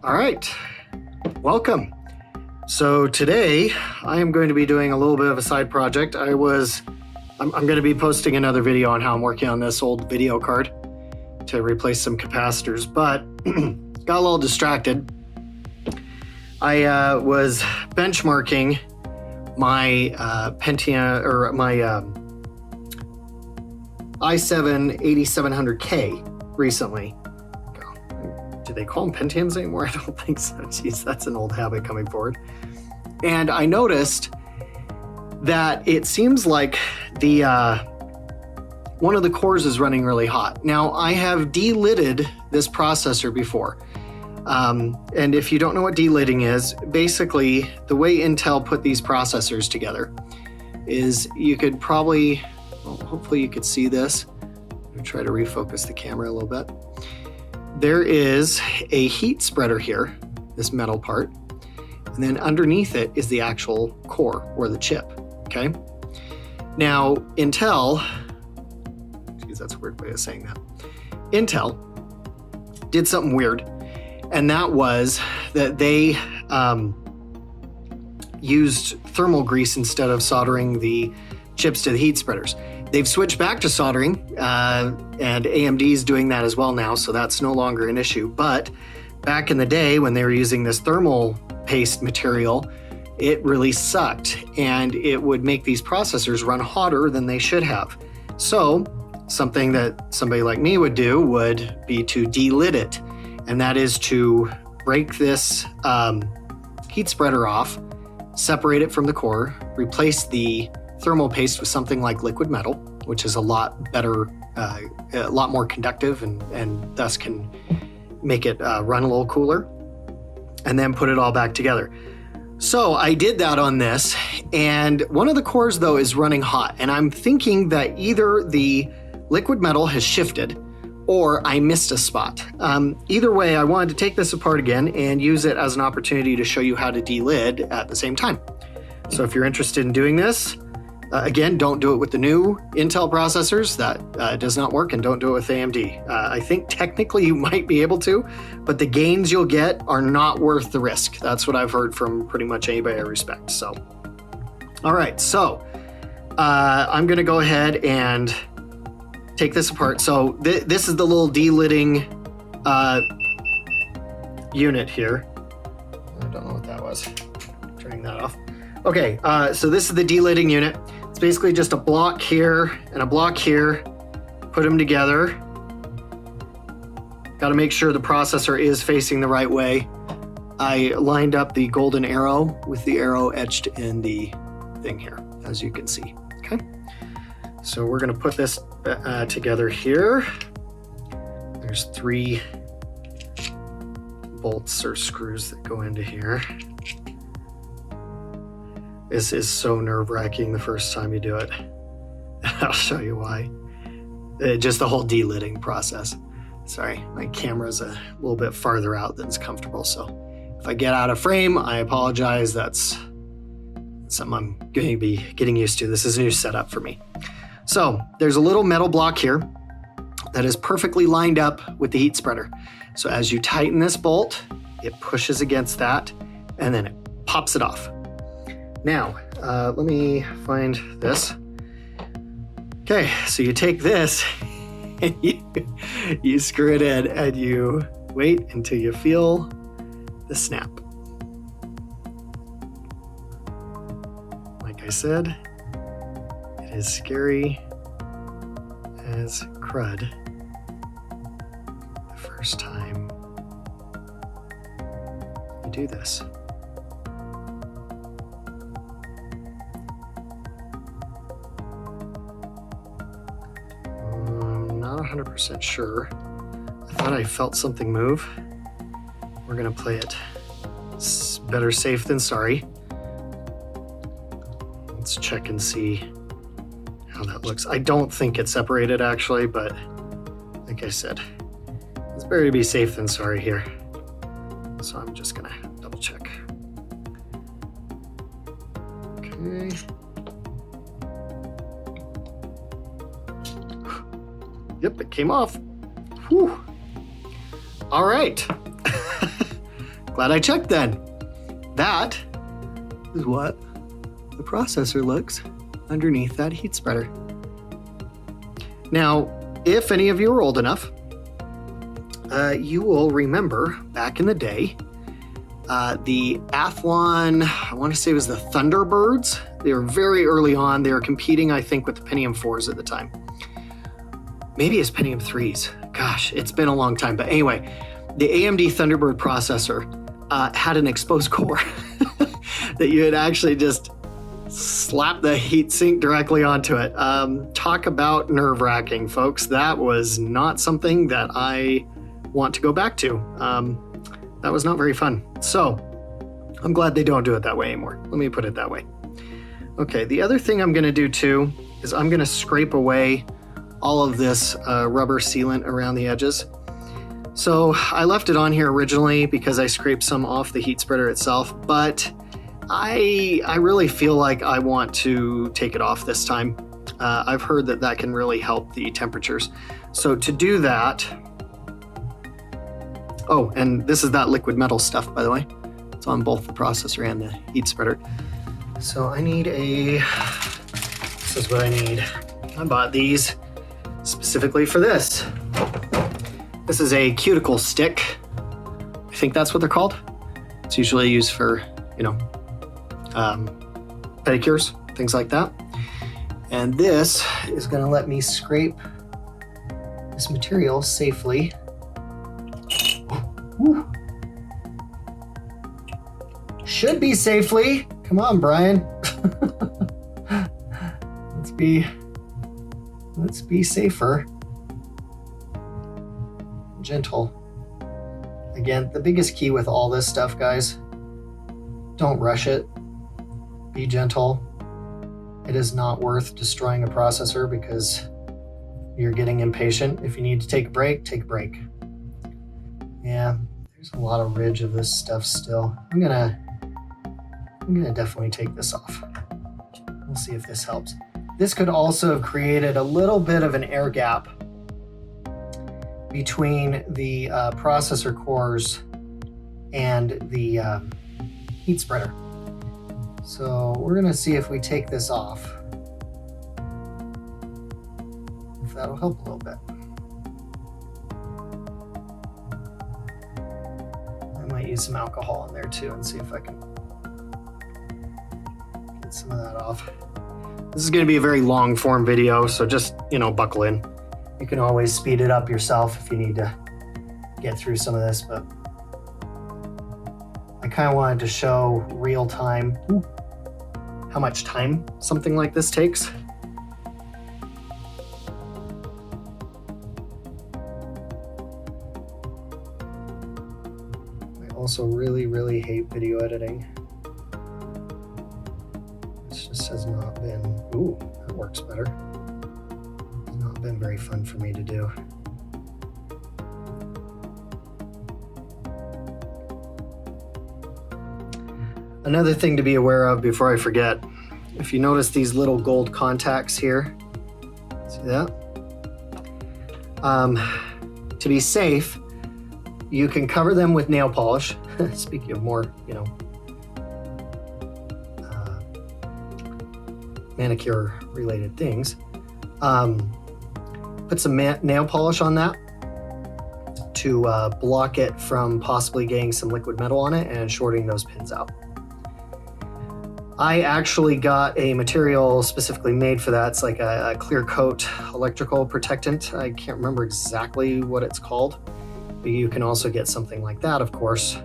All right, welcome. So today I am going to be doing a little bit of a side project. I'm going to be posting another video on how I'm working on this old video card to replace some capacitors, but got a little distracted. I was benchmarking my Pentium or my i7 8700K recently. Do they call them Pentiums anymore? I don't think so. Jeez, that's an old habit coming forward. And I noticed that it seems like the one of the cores is running really hot. Now, I have delidded this processor before. And if you don't know what delidding is, basically the way Intel put these processors together is you could probably, well, hopefully you could see this. Let me try to refocus the camera a little bit. There is a heat spreader here, this metal part, and then underneath it is the actual core or the chip, okay? Now, Intel, geez, that's a weird way of saying that. Intel did something weird, and that was that they used thermal grease instead of soldering the chips to the heat spreaders. They've switched back to soldering, and AMD is doing that as well now, so that's no longer an issue. But back in the day when they were using this thermal paste material, it really sucked, and it would make these processors run hotter than they should have. So something that somebody like me would do would be to delid it, and that is to break this heat spreader off, separate it from the core, replace the thermal paste with something like liquid metal, which is a lot better, a lot more conductive and thus can make it run a little cooler, and then put it all back together. So I did that on this, and one of the cores though is running hot, and I'm thinking that either the liquid metal has shifted or I missed a spot. Either way, I wanted to take this apart again and use it as an opportunity to show you how to delid at the same time. So if you're interested in doing this, again, don't do it with the new Intel processors. That does not work, and don't do it with AMD. I think technically you might be able to, but the gains you'll get are not worth the risk. That's what I've heard from pretty much anybody I respect. So, all right, so I'm gonna go ahead and take this apart. So this is the little delidding unit here. I don't know what that was. Turning that off. Okay, so this is the delidding unit. It's basically just a block here and a block here. Put them together. Got to make sure the processor is facing the right way. I lined up the golden arrow with the arrow etched in the thing here, as you can see. Okay, so we're going to put this together here. There's 3 bolts or screws that go into here. This is so nerve-wracking the first time you do it. I'll show you why. Just the whole delidding process. Sorry, my camera's a little bit farther out than it's comfortable, so if I get out of frame, I apologize. That's something I'm going to be getting used to. This is a new setup for me. So there's a little metal block here that is perfectly lined up with the heat spreader. So as you tighten this bolt, it pushes against that, and then it pops it off. Now, let me find this. Okay, so you take this and you screw it in, and you wait until you feel the snap. Like I said, it is scary as crud the first time you do this. Not 100% sure. I thought I felt something move. We're gonna play it better safe than sorry. Let's check and see how that looks. I don't think it's separated actually, but like I said, it's better to be safe than sorry here. So I'm just gonna double check. Okay. Yep, it came off. Whew. All right. Glad I checked then. That is what the processor looks underneath that heat spreader. Now, if any of you are old enough, you will remember back in the day, the Athlon, I want to say it was the Thunderbirds. They were very early on. They were competing, I think, with the Pentium 4s at the time. Maybe it's Pentium 3s. Gosh, it's been a long time. But anyway, the AMD Thunderbird processor had an exposed core that you had actually just slap the heat sink directly onto it. Talk about nerve-wracking, folks. That was not something that I want to go back to. That was not very fun. So I'm glad they don't do it that way anymore. Let me put it that way. Okay, the other thing I'm gonna do too is I'm gonna scrape away all of this rubber sealant around the edges. So I left it on here originally because I scraped some off the heat spreader itself, but I really feel like I want to take it off this time. I've heard that that can really help the temperatures. So to do that, oh, and this is that liquid metal stuff, by the way. It's on both the processor and the heat spreader. So I need this is what I need. I bought these specifically for this. This is a cuticle stick. I think that's what they're called. It's usually used for, pedicures, things like that. And this is gonna let me scrape this material safely. Woo. Should be safely. Come on, Brian. Let's be safer. Gentle. Again, the biggest key with all this stuff, guys, don't rush it. Be gentle. It is not worth destroying a processor because you're getting impatient. If you need to take a break, take a break. Yeah, there's a lot of ridge of this stuff still. I'm gonna definitely take this off. We'll see if this helps. This could also have created a little bit of an air gap between the processor cores and the heat spreader. So we're gonna see if we take this off, if that'll help a little bit. I might use some alcohol in there too and see if I can get some of that off. This is gonna be a very long form video, so just, buckle in. You can always speed it up yourself if you need to get through some of this, but I kind of wanted to show real time how much time something like this takes. I also really, really hate video editing. This just has not been, ooh, that works better. Not been very fun for me to do. Another thing to be aware of before I forget, if you notice these little gold contacts here, see that? To be safe, you can cover them with nail polish. Speaking of more, manicure related things. Put some nail polish on that to block it from possibly getting some liquid metal on it and shorting those pins out. I actually got a material specifically made for that. It's like a clear coat electrical protectant. I can't remember exactly what it's called, but you can also get something like that, of course.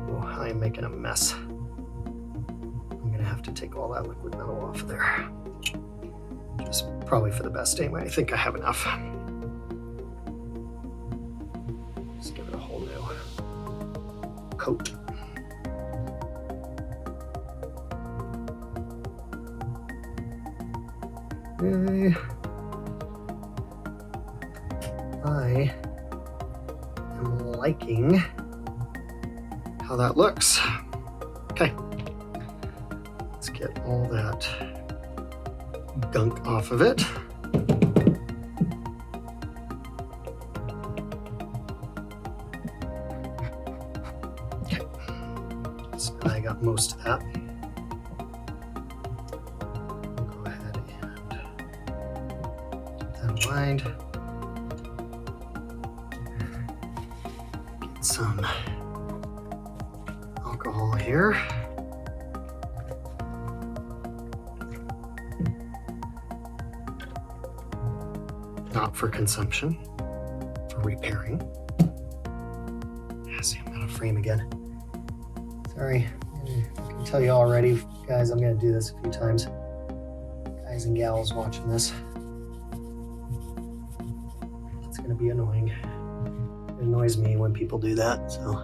Oh, I am making a mess. I'm gonna have to take all that liquid metal off of there. Just probably for the best anyway. I think I have enough. Just give it a whole new coat. Okay. I am liking how that looks. Okay. Let's get all that gunk off of it. got most of that. I'll go ahead and keep that aligned. Get some alcohol here. Not for consumption, for repairing. Yeah, see, I'm out of frame again. Sorry, I can tell you already, guys, I'm gonna do this a few times. Guys and gals watching this. It's gonna be annoying. It annoys me when people do that, so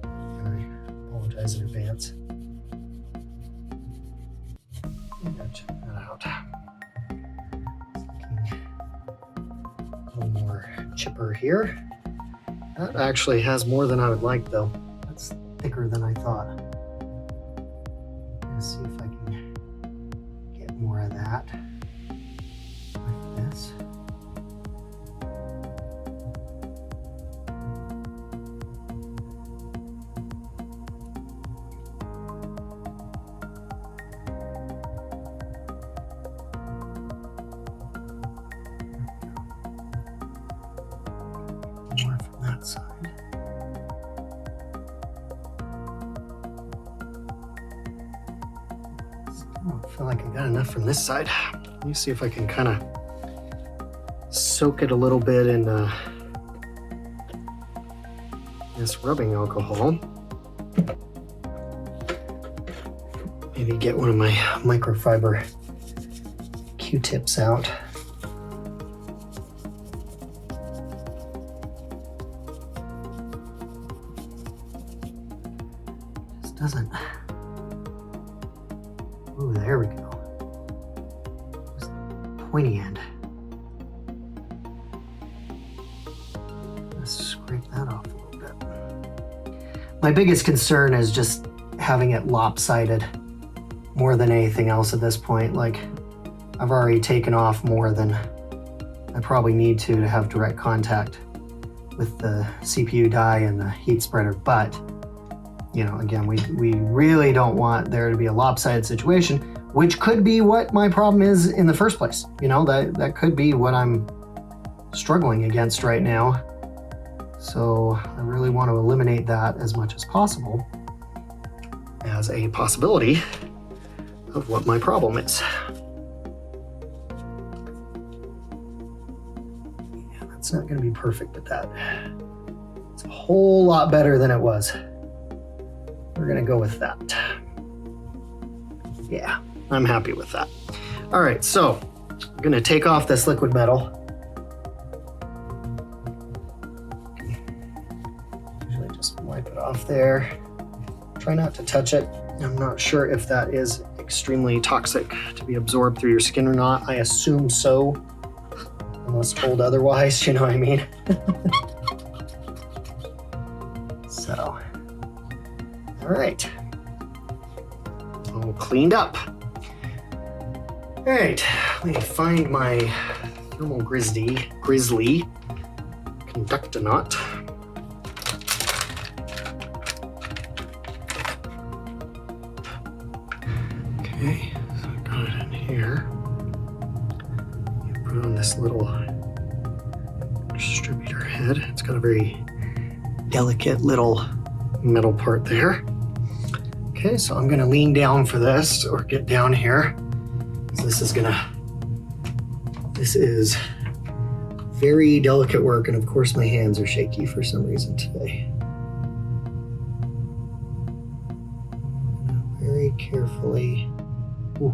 I apologize in advance. I'm gonna check that out. A little more chipper here. That actually has more than I would like, though. That's thicker than I thought. Let's see if I can get more of that with this. More from that side. I don't feel like I got enough from this side. Let me see if I can kind of soak it a little bit in this rubbing alcohol. Maybe get one of my microfiber Q-tips out. Just doesn't. Ooh, there we go. Just pointy end. Let's scrape that off a little bit. My biggest concern is just having it lopsided more than anything else at this point. Like, I've already taken off more than I probably need to have direct contact with the CPU die and the heat spreader, but you know, again, we really don't want there to be a lopsided situation, which could be what my problem is in the first place. You know, that could be what I'm struggling against right now. So I really want to eliminate that as much as possible as a possibility of what my problem is. Yeah, that's not going to be perfect at that. It's a whole lot better than it was. We're gonna go with that. Yeah, I'm happy with that. All right, so I'm gonna take off this liquid metal. Usually just wipe it off there. Try not to touch it. I'm not sure if that is extremely toxic to be absorbed through your skin or not. I assume so, unless told otherwise, you know what I mean? So. All right, all cleaned up. All right, let me find my thermal grizzly conductonaut. Okay, so I got it in here. You put on this little distributor head. It's got a very delicate little metal part there. Okay, so I'm gonna lean down for this, or get down here. This is very delicate work, and of course my hands are shaky for some reason today. Very carefully. Ooh.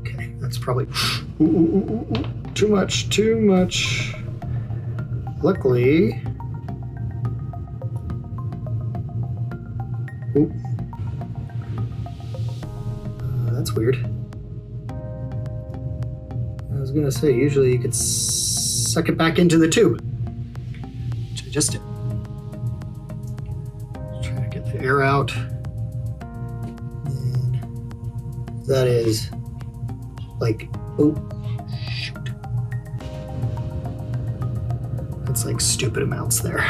Okay, that's probably too much. Luckily, that's weird. I was gonna say, usually you could suck it back into the tube, which I just did. Try to get the air out. And that is like, oh, shoot. That's like stupid amounts there.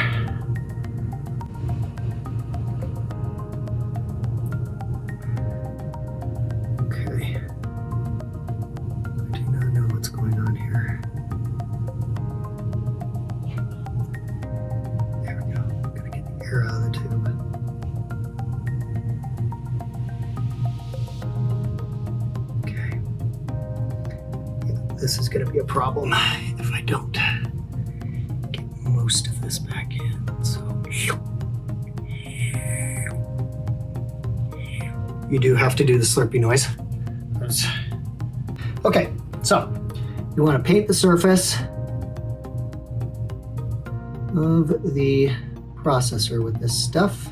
this is going to be a problem if I don't get most of this back in. So you do have to do the slurpy noise. Okay, so you want to paint the surface of the processor with this stuff.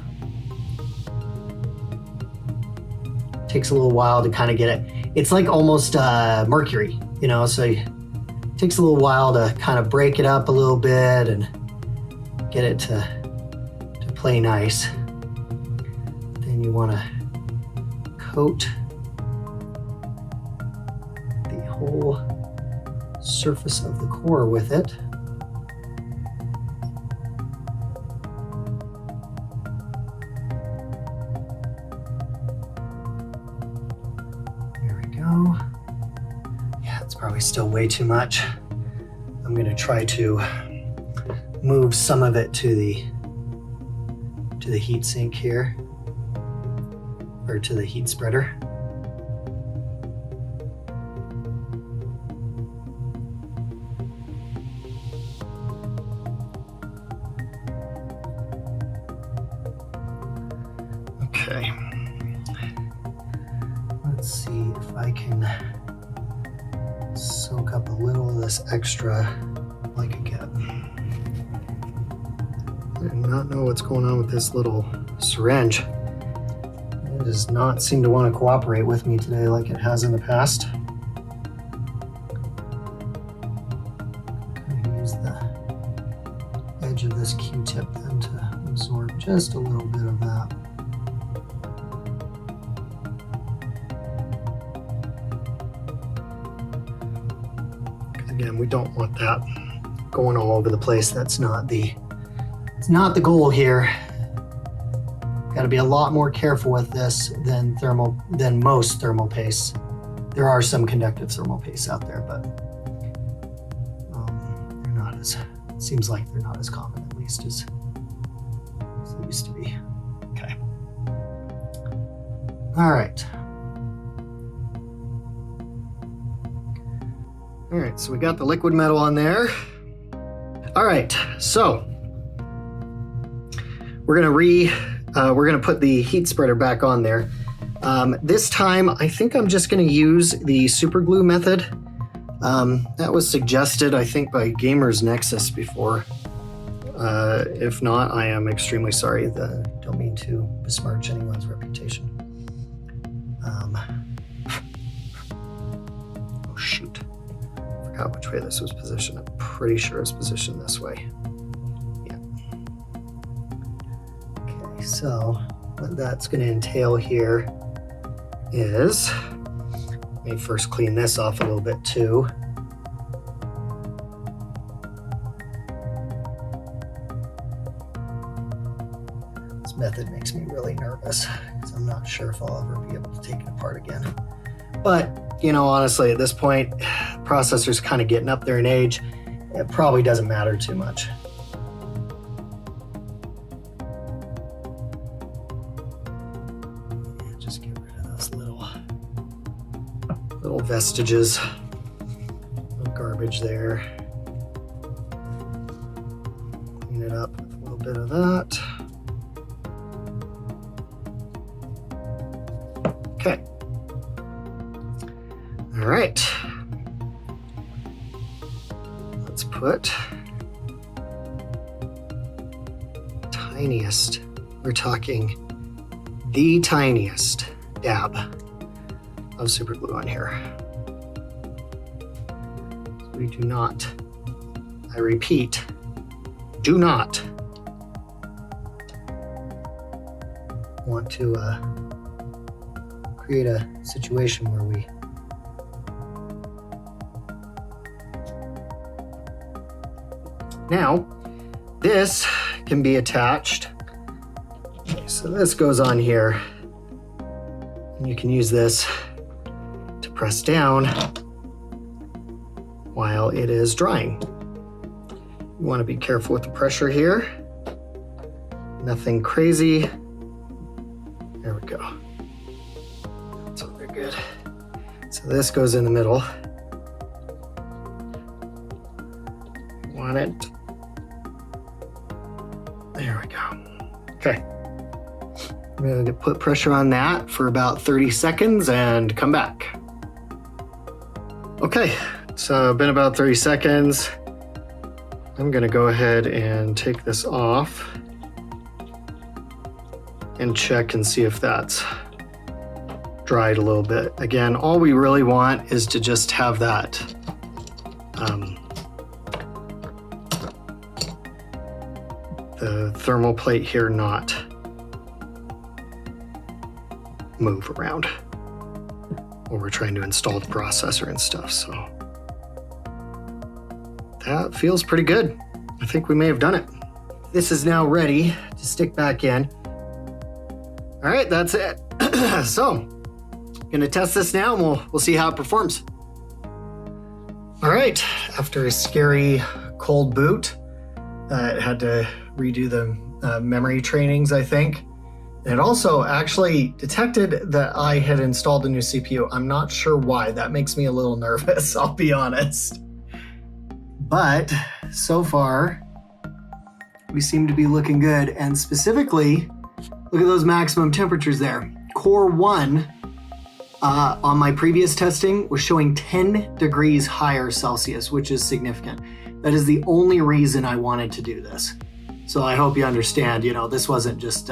Takes a little while to kind of get it. It's like almost mercury, you know, so it takes a little while to kind of break it up a little bit and get it to play nice. Then you want to coat the whole surface of the core with it. Yeah, it's probably still way too much. I'm going to try to move some of it to the heat sink here, or to the heat spreader. Okay. Let's see if I can soak up a little of this extra like again. I do not know what's going on with this little syringe. It does not seem to want to cooperate with me today like it has in the past. I'm going to use the edge of this Q-tip then to absorb just a little bit of that. Again, we don't want that going all over the place. That's not the goal here. Got to be a lot more careful with this than most thermal pastes. There are some conductive thermal pastes out there, but they're not as. It seems like they're not as common, at least as they used to be. Okay. All right. All right, so we got the liquid metal on there. All right, so we're gonna put the heat spreader back on there. This time, I think I'm just gonna use the super glue method. That was suggested, I think, by Gamers Nexus before. If not, I am extremely sorry. Don't mean to besmirch anyone's reputation. Oh shoot. Forgot which way this was positioned. I'm pretty sure it's positioned this way. Yeah. Okay, so what that's going to entail here is, let me first clean this off a little bit too. This method makes me really nervous because I'm not sure if I'll ever be able to take it apart again. But, you know, honestly, at this point, processor's kind of getting up there in age. It probably doesn't matter too much. Yeah, just get rid of those little vestiges of garbage there. Clean it up with a little bit of that. Okay. All right. Let's put tiniest, we're talking the tiniest dab of super glue on here. So we do not, I repeat, do not want to create a situation where we now, this can be attached. Okay, so this goes on here. And you can use this to press down while it is drying. You want to be careful with the pressure here. Nothing crazy. There we go. So they're good. So this goes in the middle. on it. There we go. Okay. I'm going to put pressure on that for about 30 seconds and come back. Okay, it's been about 30 seconds. I'm going to go ahead and take this off and check and see if that's dried a little bit. Again, all we really want is to just have that the thermal plate here not move around while we're trying to install the processor and stuff. So that feels pretty good. I think we may have done it. This is now ready to stick back in. All right, that's it. So gonna test this now and we'll see how it performs. All right, after a scary cold boot, it had to redo the memory trainings, I think. It also actually detected that I had installed a new CPU. I'm not sure why. That makes me a little nervous, I'll be honest. But so far, we seem to be looking good. And specifically, look at those maximum temperatures there. Core 1 on my previous testing was showing 10 degrees higher Celsius, which is significant. That is the only reason I wanted to do this. So I hope you understand, this wasn't just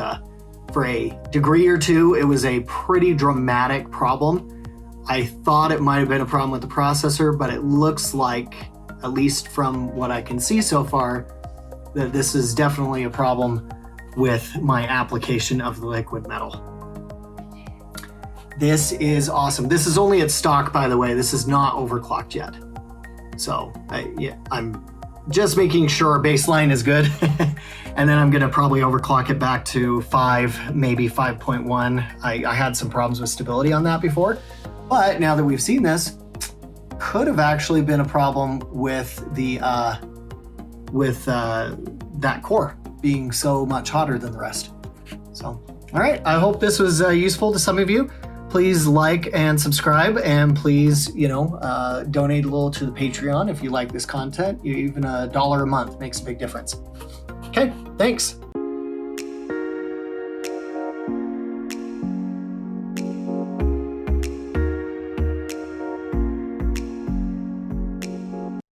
for a degree or two. It was a pretty dramatic problem. I thought it might have been a problem with the processor, but it looks like, at least from what I can see so far, that this is definitely a problem with my application of the liquid metal. This is awesome. This is only at stock, by the way. This is not overclocked yet. So I'm just making sure our baseline is good. And then I'm gonna probably overclock it back to 5, maybe 5.1. I had some problems with stability on that before, but now that we've seen this, could have actually been a problem with the that core being so much hotter than the rest. So, all right, I hope this was useful to some of you. Please like and subscribe, and please, donate a little to the Patreon if you like this content. Even $1 a month makes a big difference. Okay, thanks.